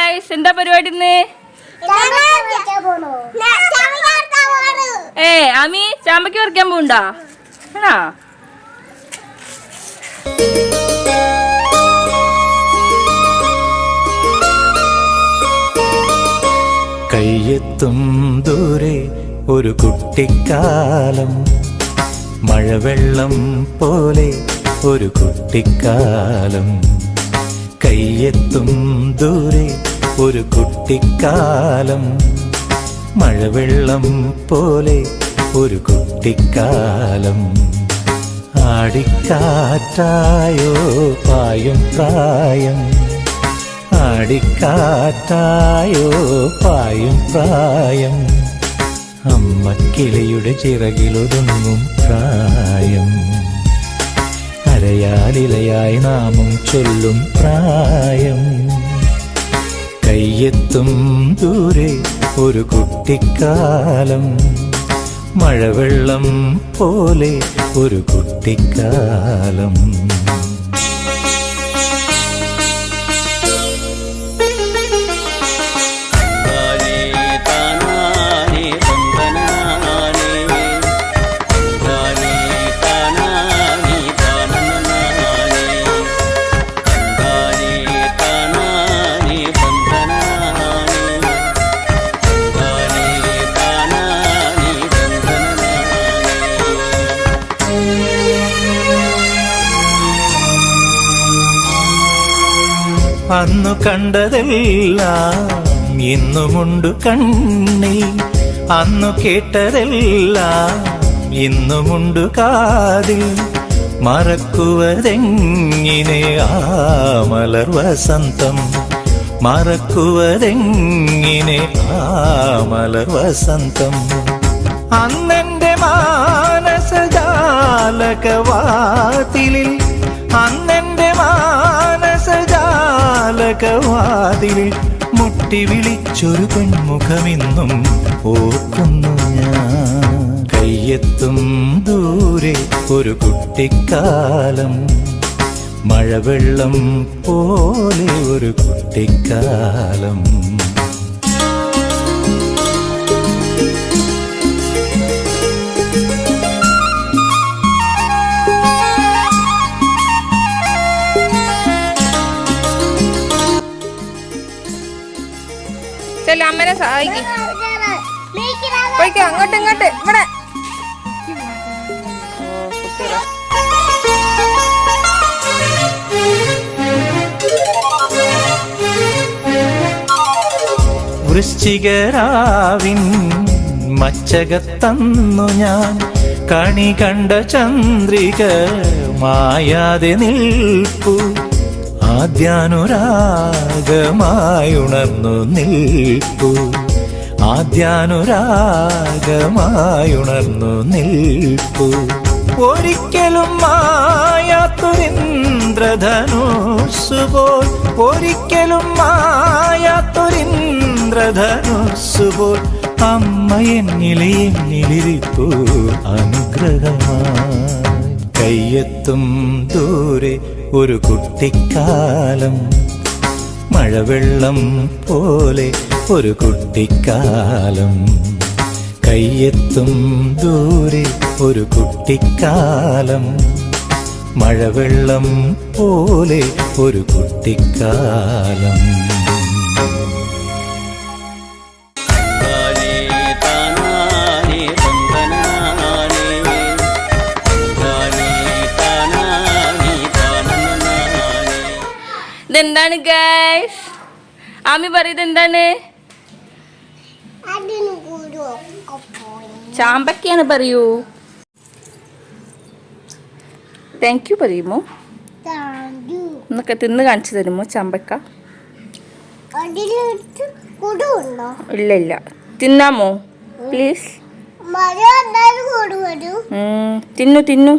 Guys, എന്താ പരിപാടി ഇന്ന്? ആമി ചാമ്പയ്ക്ക് പറിക്കാൻ പോണ്ടാ? ആണോ? കയ്യെത്തും ദൂരെ ഒരു കുട്ടിക്കാലം, മഴവെള്ളം പോലെ ഒരു കുട്ടിക്കാലം. കയ്യെത്തും ദൂരെ ഒരു കുട്ടിക്കാലം, മഴവെള്ളം പോലെ ഒരു കുട്ടിക്കാലം. ആടിക്കാറ്റായോ പായും പ്രായം, ആടിക്കാറ്റായോ പായും പ്രായം. അമ്മക്കിളിയുടെ ചിറകിലൊതുങ്ങും പ്രായം, അരയാലിലയായി നാമം ചൊല്ലും പ്രായം. കയ്യെത്തും ദൂരെ ഒരു കുട്ടിക്കാലം, മഴവെള്ളം പോലെ ഒരു കുട്ടിക്കാലം. അന്നു കണ്ടതെല്ലാം ഇന്നുമുണ്ടു കണ്ണിൽ, അന്നു കേട്ടതെല്ലാം ഇന്നുമുണ്ടു കാതിൽ. മറക്കുവതെങ്ങിനെ ആ മലർ വസന്തം, മറക്കുവതെങ്ങിനെ ആ മലർ വസന്തം. അന്നെന്റെ മാനസജാലകവാതിലിൽ, അന്നെന്റെ മാനസജാലകവാതിലിൽ മുട്ടി വിളിച്ചൊരു പെൺമുഖമിന്നും ഓർക്കുന്നു ഞാൻ. കയ്യെത്തും ദൂരെ ഒരു കുട്ടിക്കാലം, മഴവെള്ളം പോലെ ഒരു കുട്ടിക്കാലം. അമ്മനെ സഹായിക്കും. അങ്ങോട്ട് ഇങ്ങോട്ട് ഇവിടെ. വൃശ്ചികരാവിൻ മച്ചകത്തന്നു ഞാൻ കണി കണ്ട ചന്ദ്രിക മായാതെ നിൽപ്പു. ആദ്യാനുരാഗമായുണർന്നു നിൽപ്പു, ആദ്യാനുരാഗമായുണർന്നു നിൽപ്പു. ഒരിക്കലും മായാത്തൊരിന്ദ്രധനുസ്സുപോൽ, ഒരിക്കലും മായാത്തൊരിന്ദ്രധനുസ്സുപോൽ. അമ്മ എന്നിലിരിപ്പു അനുഗ്രഹമായി. കയ്യെത്തും ദൂരെ ഒരു കുട്ടിക്കാലം, മഴവെള്ളം പോലെ ഒരു കുട്ടിക്കാലം. കയ്യെത്തും ദൂരെ ഒരു കുട്ടിക്കാലം, മഴവെള്ളം പോലെ ഒരു കുട്ടിക്കാലം. ഇതെന്താണ് ഗൈസ്? ആമി പറയുന്നത് എന്താണ്? ചാമ്പക്കയാണ് പറയൂ. താങ്ക് യു പറയുമോ? എന്നൊക്കെ തിന്ന് കാണിച്ചു തരുമോ ചാമ്പക്ക? ഇല്ല ഇല്ല, തിന്നാമോ പ്ലീസ്? തിന്നു തിന്നു.